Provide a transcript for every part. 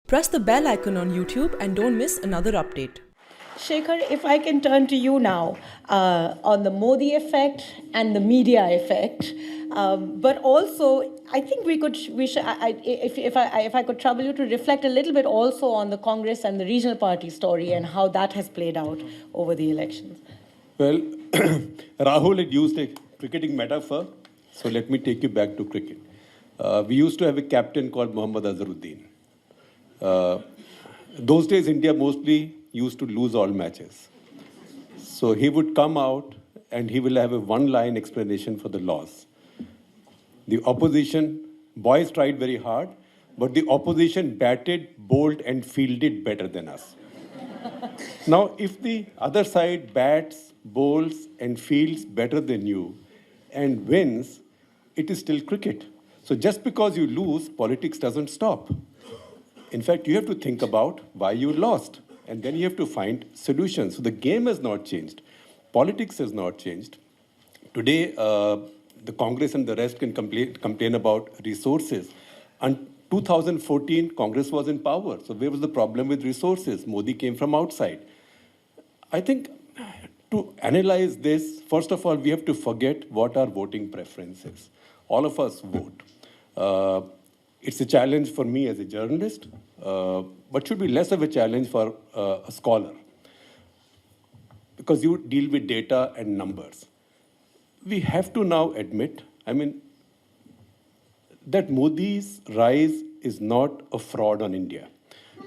Press the bell icon on YouTube and don't miss another update. Shekhar, if I can turn to you now on the Modi effect and the media effect, but also I think if I could trouble you to reflect a little bit also on the Congress and the regional party story and how that has played out over the elections. Well, Rahul had used a cricketing metaphor, so let me take you back to cricket. We used to have a captain called Mohammad Azharuddin. Those days, India mostly used to lose all matches. So he would come out and he will have a one-line explanation for the loss. The opposition, boys tried very hard, but the opposition batted, bowled, and fielded better than us. Now, if the other side bats, bowls, and fields better than you and wins, it is still cricket. So just because you lose, politics doesn't stop. In fact, you have to think about why you lost, and then you have to find solutions. So the game has not changed. Politics has not changed. Today, the Congress and the rest can complain about resources. And 2014, Congress was in power. So where was the problem with resources? Modi came from outside. I think to analyze this, first of all, we have to forget what our voting preference is. All of us vote. It's a challenge for me as a journalist, but should be less of a challenge for a scholar, because you deal with data and numbers. We have to now admit, that Modi's rise is not a fraud on India.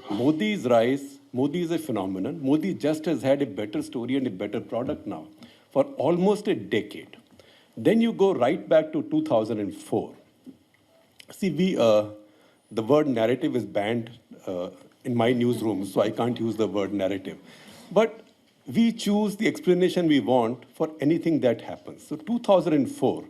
Modi's rise, Modi is a phenomenon. Modi just has had a better story and a better product now for almost a decade. Then you go right back to 2004. See, the word narrative is banned in my newsroom, so I can't use the word narrative. But we choose the explanation we want for anything that happens. So 2004,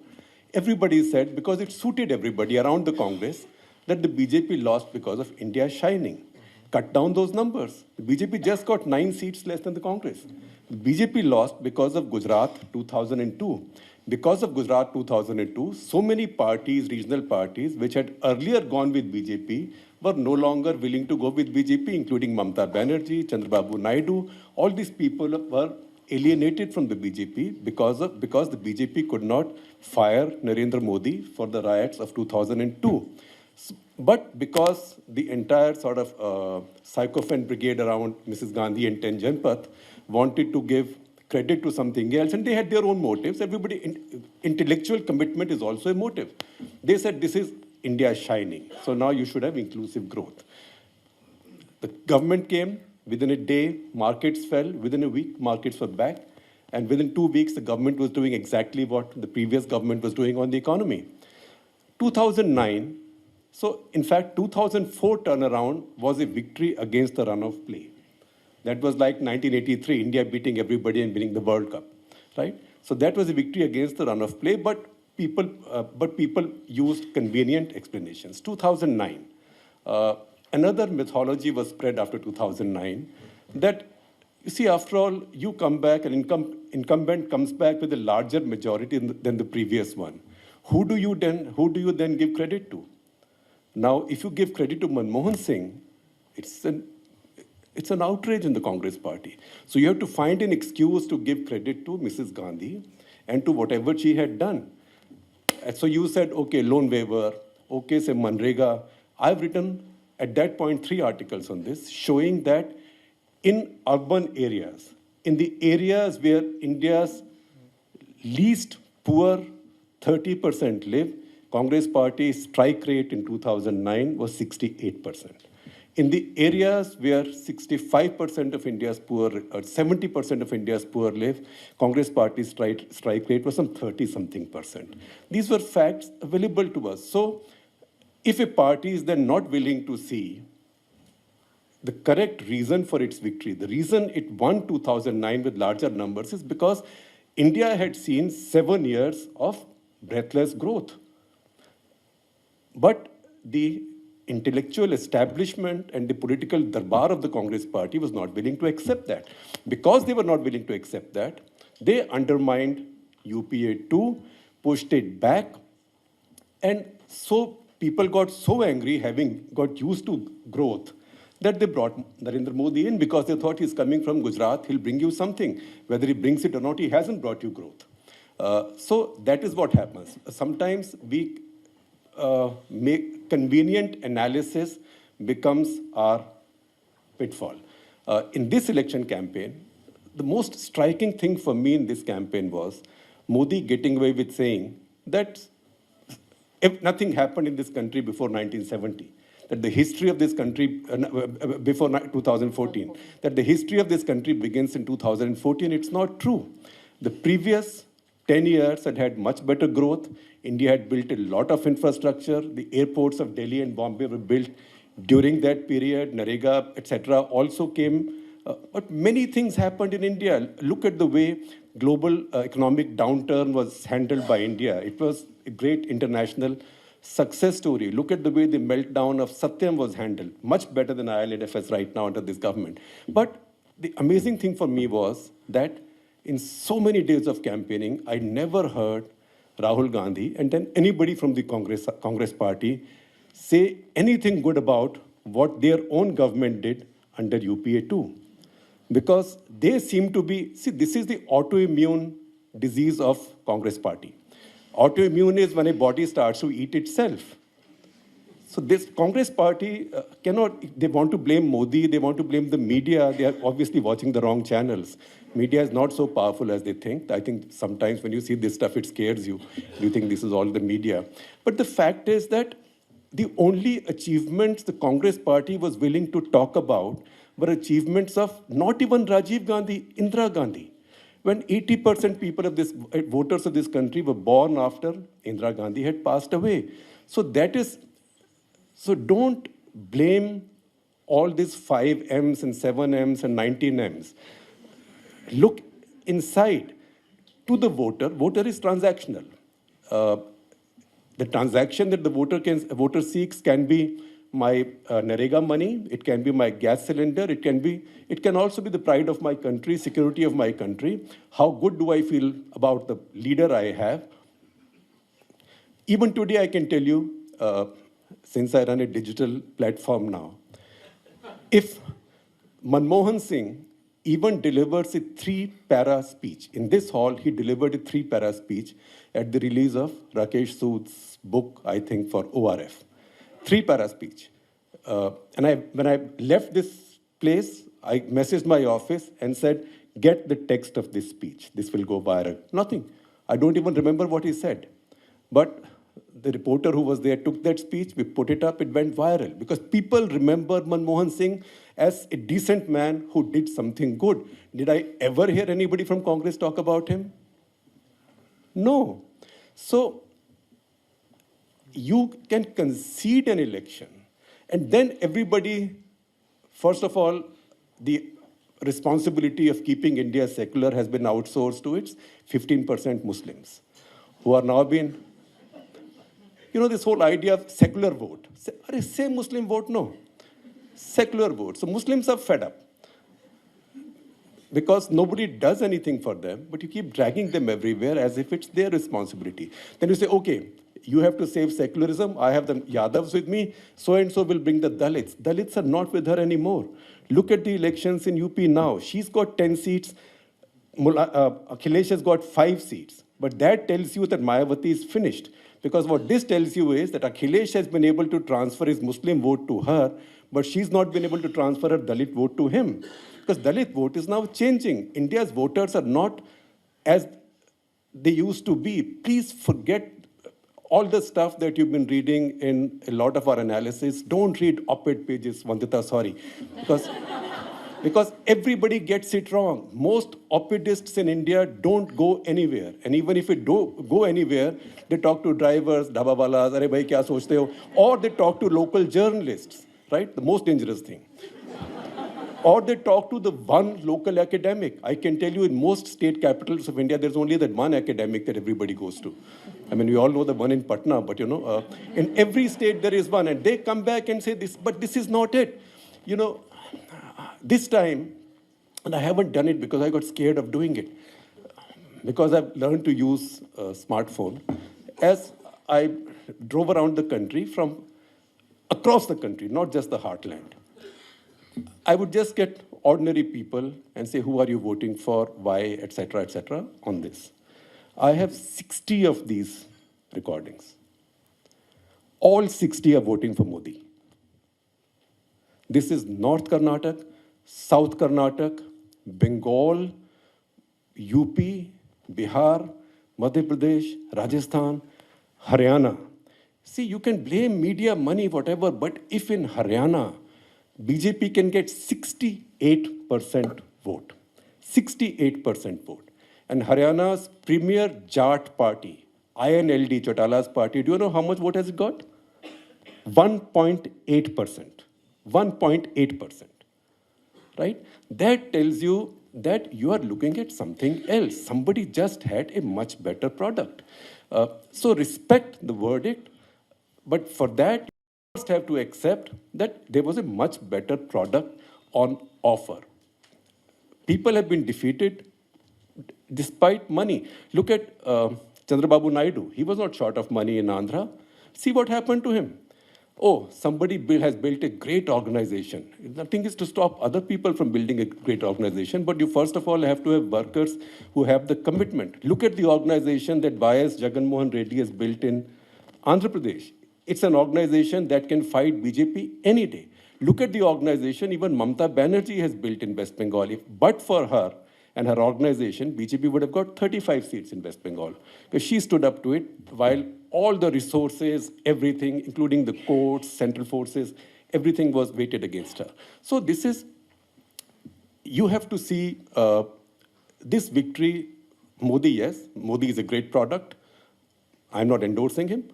everybody said, because it suited everybody around the Congress, that the BJP lost because of India shining. Cut down those numbers. The BJP just got 9 seats less than the Congress. The BJP lost because of Gujarat 2002. Because of Gujarat 2002, so many parties, regional parties, which had earlier gone with BJP, were no longer willing to go with BJP, including Mamata Banerjee, Chandrababu Naidu. All these people were alienated from the BJP because the BJP could not fire Narendra Modi for the riots of 2002. But because the entire sort of sycophant brigade around Mrs. Gandhi and 10 Janpath wanted to give credit to something else, and they had their own motives. Intellectual commitment is also a motive. They said, this is India shining, so now you should have inclusive growth. The government came, within a day, markets fell, within a week, markets were back, and within 2 weeks, the government was doing exactly what the previous government was doing on the economy. 2009, so in fact, 2004 turnaround was a victory against the run of play. That was like 1983, India beating everybody and winning the World Cup, right? So that was a victory against the run of play, but people used convenient explanations. 2009, another mythology was spread after 2009 that, you see, after all, you come back, an incumbent comes back with a larger majority than the previous one. Who do you then give credit to? Now, if you give credit to Manmohan Singh, it's an outrage in the Congress party. So you have to find an excuse to give credit to Mrs. Gandhi and to whatever she had done. And so you said, okay, loan waiver, okay, say Manrega. I've written at that point 3 articles on this, showing that in urban areas, in the areas where India's least poor 30% live, Congress party's strike rate in 2009 was 68%. In the areas where 65% of India's poor, or 70% of India's poor live, Congress party's strike rate was some 30-something%. These were facts available to us. So if a party is then not willing to see the correct reason for its victory, the reason it won 2009 with larger numbers is because India had seen 7 years of breathless growth. But the intellectual establishment and the political darbar of the Congress party was not willing to accept that. Because they were not willing to accept that, they undermined UPA 2, pushed it back, and so people got so angry, having got used to growth, that they brought Narendra Modi in because they thought he's coming from Gujarat, he'll bring you something. Whether he brings it or not, he hasn't brought you growth. So that is what happens. Sometimes we make convenient analysis becomes our pitfall. In this election campaign, the most striking thing for me in this campaign was Modi getting away with saying that if nothing happened in this country before 1970, that the history of this country, before 2014, that the history of this country begins in 2014. It's not true. The previous 10 years had much better growth. India had built a lot of infrastructure. The airports of Delhi and Bombay were built during that period. Narega, etc., also came. But many things happened in India. Look at the way global economic downturn was handled by India. It was a great international success story. Look at the way the meltdown of Satyam was handled. Much better than IL&FS right now under this government. But the amazing thing for me was that in so many days of campaigning, I never heard Rahul Gandhi and then anybody from the Congress party say anything good about what their own government did under UPA 2. Because they seem to be, see, this is the autoimmune disease of Congress party. Autoimmune is when a body starts to eat itself. So this Congress party cannot, they want to blame Modi, they want to blame the media, they are obviously watching the wrong channels. Media is not so powerful as they think. I think sometimes when you see this stuff, it scares you. You think this is all the media. But the fact is that the only achievements the Congress party was willing to talk about were achievements of not even Rajiv Gandhi, Indira Gandhi. When 80% people of this, voters of this country were born after Indira Gandhi had passed away. So that is, so don't blame all these 5 M's and 7 M's and 19 M's. Look inside to the voter. Voter is transactional. The transaction that the voter seeks can be my Narega money, it can be my gas cylinder, it can also be the pride of my country, security of my country. How good do I feel about the leader I have? Even today, I can tell you, since I run a digital platform now, if Manmohan Singh even delivers a 3-para speech, in this hall, he delivered a 3-para speech at the release of Rakesh Sood's book, I think, for ORF. 3-para speech. And when I left this place, I messaged my office and said, get the text of this speech. This will go viral. Nothing. I don't even remember what he said. But the reporter who was there took that speech, we put it up, it went viral. Because people remember Manmohan Singh as a decent man who did something good. Did I ever hear anybody from Congress talk about him? No. So, you can concede an election, and then everybody, first of all, the responsibility of keeping India secular has been outsourced to its 15% Muslims, who are now being, this whole idea of secular vote. Say Muslim vote, no. Secular vote. So Muslims are fed up because nobody does anything for them, but you keep dragging them everywhere as if it's their responsibility. Then you say, okay, you have to save secularism. I have the Yadavs with me. So-and-so will bring the Dalits. Dalits are not with her anymore. Look at the elections in UP now. She's got 10 seats. Akhilesh has got 5 seats. But that tells you that Mayawati is finished. Because what this tells you is that Akhilesh has been able to transfer his Muslim vote to her, but she's not been able to transfer her Dalit vote to him. Because Dalit vote is now changing. India's voters are not as they used to be. Please forget all the stuff that you've been reading in a lot of our analysis. Don't read op-ed pages, Vandita, sorry. Because everybody gets it wrong. Most op-edists in India don't go anywhere. And even if it do go anywhere, they talk to drivers, dhabawalas, "Arey bhai, kya sochte ho?" Or they talk to local journalists, right? The most dangerous thing. Or they talk to the one local academic. I can tell you in most state capitals of India, there's only that one academic that everybody goes to. I mean, we all know the one in Patna, but in every state there is one. And they come back and say this, but this is not it. This time, and I haven't done it because I got scared of doing it, because I've learned to use a smartphone. As I drove around the country from across the country, not just the heartland, I would just get ordinary people and say, who are you voting for, why, etc., on this. I have 60 of these recordings. All 60 are voting for Modi. This is North Karnataka, South Karnataka, Bengal, UP, Bihar, Madhya Pradesh, Rajasthan, Haryana. See, you can blame media, money, whatever, but if in Haryana, BJP can get 68% vote, 68% vote. And Haryana's premier Jat party, INLD, Chautala's party, do you know how much vote has it got? 1.8%. 1.8%. Right? That tells you that you are looking at something else. Somebody just had a much better product. So respect the verdict, but for that, you first have to accept that there was a much better product on offer. People have been defeated despite money. Look at Chandrababu Naidu. He was not short of money in Andhra. See what happened to him. Oh, somebody has built a great organization. Nothing is to stop other people from building a great organization, but you first of all have to have workers who have the commitment. Look at the organization that YS Jagan Mohan Reddy has built in Andhra Pradesh. It's an organization that can fight BJP any day. Look at the organization even Mamata Banerjee has built in West Bengal. But for her and her organization, BJP would have got 35 seats in West Bengal. Because she stood up to it while all the resources, everything, including the courts, central forces, everything was weighted against her. So this is, you have to see this victory, Modi, yes, Modi is a great product. I'm not endorsing him.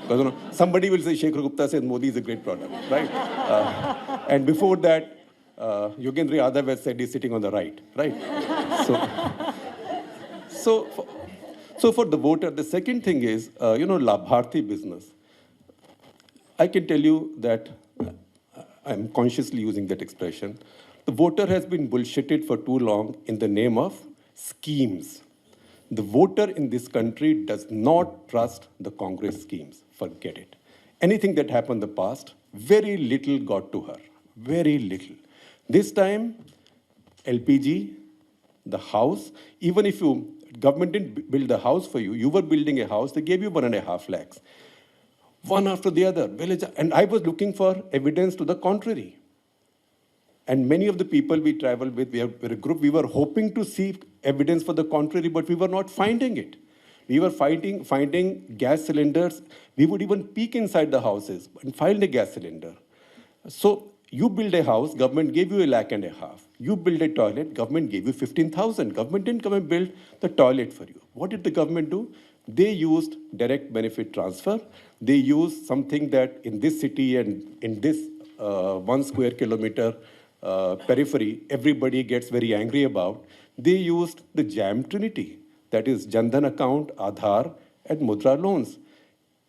Because you know, somebody will say, Shekhar Gupta says Modi is a great product, right? And before that, Yogendra Yadav has said he's sitting on the right? So for the voter, the second thing is, Labharthi business. I can tell you that I'm consciously using that expression. The voter has been bullshitted for too long in the name of schemes. The voter in this country does not trust the Congress schemes. Forget it. Anything that happened in the past, very little got to her. Very little. This time, LPG, the house, even if government didn't build the house for you, you were building a house, they gave you 1.5 lakhs. One after the other. And I was looking for evidence to the contrary. And many of the people we traveled with, we're a group, we were hoping to see evidence for the contrary, but we were not finding it. We were finding gas cylinders. We would even peek inside the houses and find a gas cylinder. So you build a house, government gave you 1.5 lakh. You build a toilet, government gave you 15,000. Government didn't come and build the toilet for you. What did the government do? They used direct benefit transfer. They used something that in this city and in this 1 square kilometer periphery, everybody gets very angry about. They used the jam trinity, that is Jan Dhan account, Aadhaar, and Mudra loans.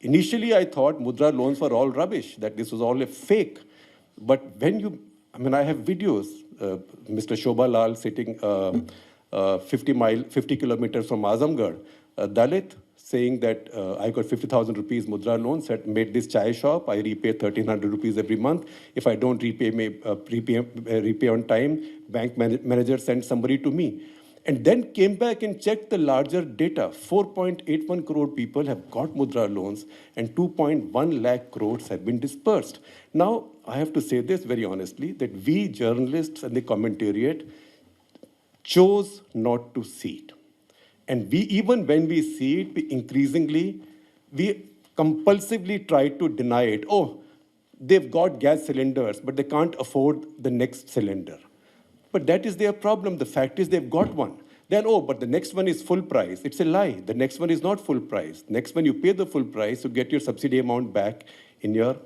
Initially, I thought Mudra loans were all rubbish, that this was all a fake. But when I have videos, Mr. Shobha Lal sitting 50 kilometers from Azamgarh, Dalit saying that I got 50,000 rupees Mudra loans, had made this chai shop, I repay 1,300 rupees every month. If I don't repay on time, bank manager sends somebody to me. And then came back and checked the larger data. 4.81 crore people have got Mudra loans and 2.1 lakh crores have been dispersed. Now, I have to say this very honestly, that we journalists and the commentariat chose not to see it. And even when we see it, we compulsively try to deny it. Oh, they've got gas cylinders, but they can't afford the next cylinder. But that is their problem. The fact is they've got one. Then, but the next one is full price. It's a lie. The next one is not full price. Next one, you pay the full price to get your subsidy amount back in your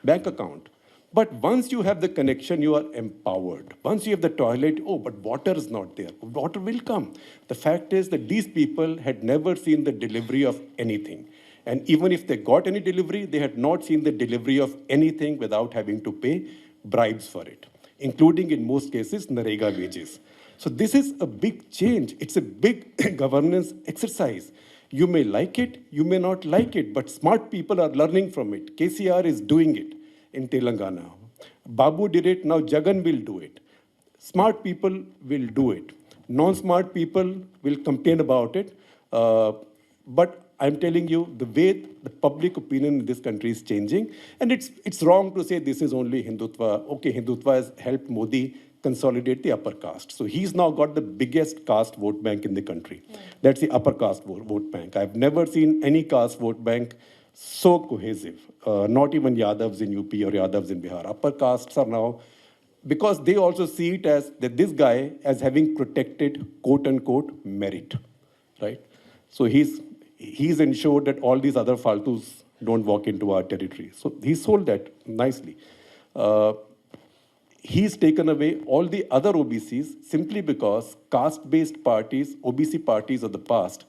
bank account. But once you have the connection, you are empowered. Once you have the toilet, but water is not there. Water will come. The fact is that these people had never seen the delivery of anything. And even if they got any delivery, they had not seen the delivery of anything without having to pay bribes for it, including in most cases, Narega wages. So this is a big change. It's a big governance exercise. You may like it, you may not like it, but smart people are learning from it. KCR is doing it in Telangana. Babu did it, now Jagan will do it. Smart people will do it. Non-smart people will complain about it. But I'm telling you, the way the public opinion in this country is changing, and it's wrong to say this is only Hindutva. Okay, Hindutva has helped Modi consolidate the upper caste. So he's now got the biggest caste vote bank in the country. That's the upper caste vote bank. I've never seen any caste vote bank so cohesive. Not even Yadavs in UP or Yadavs in Bihar. Upper castes are now, because they also see it as that this guy as having protected quote unquote merit, right? So he's ensured that all these other faltus don't walk into our territory. So he sold that nicely. He's taken away all the other OBCs simply because caste-based parties, OBC parties of the past,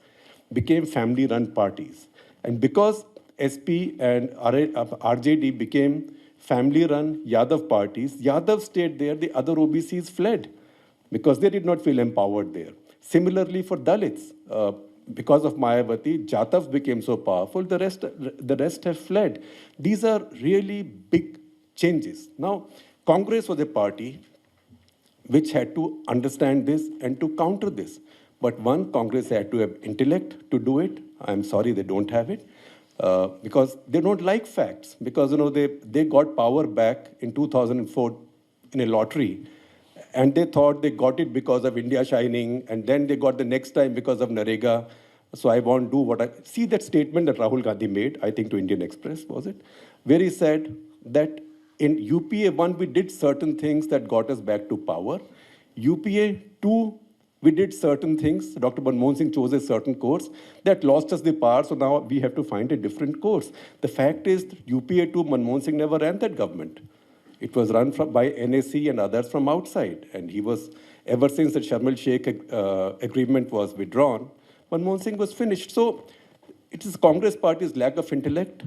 became family-run parties. And because SP and RJD became family-run Yadav parties, Yadav stayed there, the other OBCs fled because they did not feel empowered there. Similarly for Dalits, because of Mayawati, Jatavs became so powerful, the rest have fled. These are really big changes. Now, Congress was a party which had to understand this and to counter this. But one, Congress had to have intellect to do it. I'm sorry, they don't have it. Because they don't like facts. Because they got power back in 2004 in a lottery. And they thought they got it because of India Shining. And then they got the next time because of Narega. So I won't do what I... See that statement that Rahul Gandhi made, I think to Indian Express, was it? Where he said that in UPA 1, we did certain things that got us back to power. UPA 2, we did certain things. Dr. Manmohan Singh chose a certain course that lost us the power, so now we have to find a different course. The fact is, UPA 2, Manmohan Singh never ran that government. It was run by NAC and others from outside. And he was, ever since the Sharm el-Sheikh agreement was withdrawn, Manmohan Singh was finished. So it is Congress party's lack of intellect,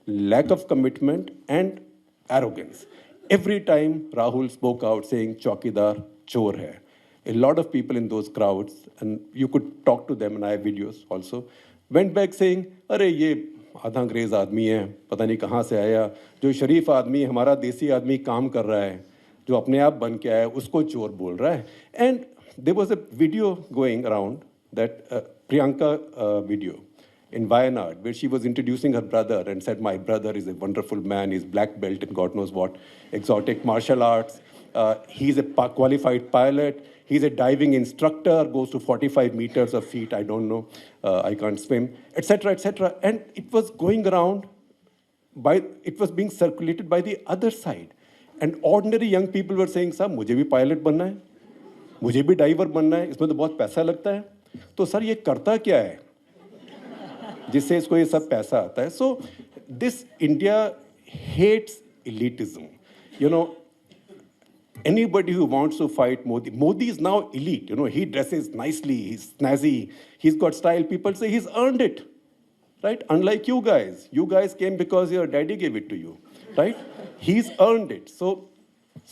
lack of commitment, and arrogance. Every time Rahul spoke out saying, Chaukidar chor hai, a lot of people in those crowds, and you could talk to them, and I have videos also, went back saying, अरे ये आधा अंग्रेज आदमी है, पता नहीं कहाँ से आया, जो शरीफ आदमी हमारा देसी आदमी काम कर रहा है, जो अपने आप बन के आया, उसको चोर बोल रहा है. And there was a video going around, that Priyanka video in Wayanad, where she was introducing her brother and said, my brother is a wonderful man, he's black belt in God knows what, exotic martial arts, he's a qualified pilot, he's a diving instructor, goes to 45 meters of feet, I don't know, I can't swim, etc., etc. And it was going around, it was being circulated by the other side. And ordinary young people were saying, sir, मुझे भी pilot बनना है, मुझे भी diver बनना है, इसमें तो बहुत पैसा लगता है. तो सर ये करता क्या है जिससे इसको ये सब पैसा आता है? So this India hates elitism. Anybody who wants to fight Modi is now elite. He dresses nicely, he's snazzy, he's got style. People say he's earned it, right? Unlike you guys. You guys came because your daddy gave it to you, right? He's earned it. So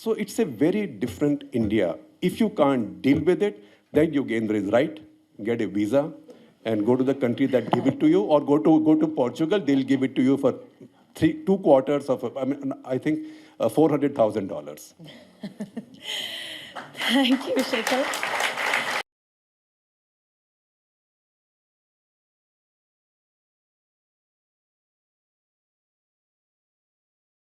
it's a very different India. If you can't deal with it, then Yogendra is right. Get a visa and go to the country that give it to you, or go to Portugal. They'll give it to you for 2 quarters of, I think, $400,000. Thank you, Shekhar.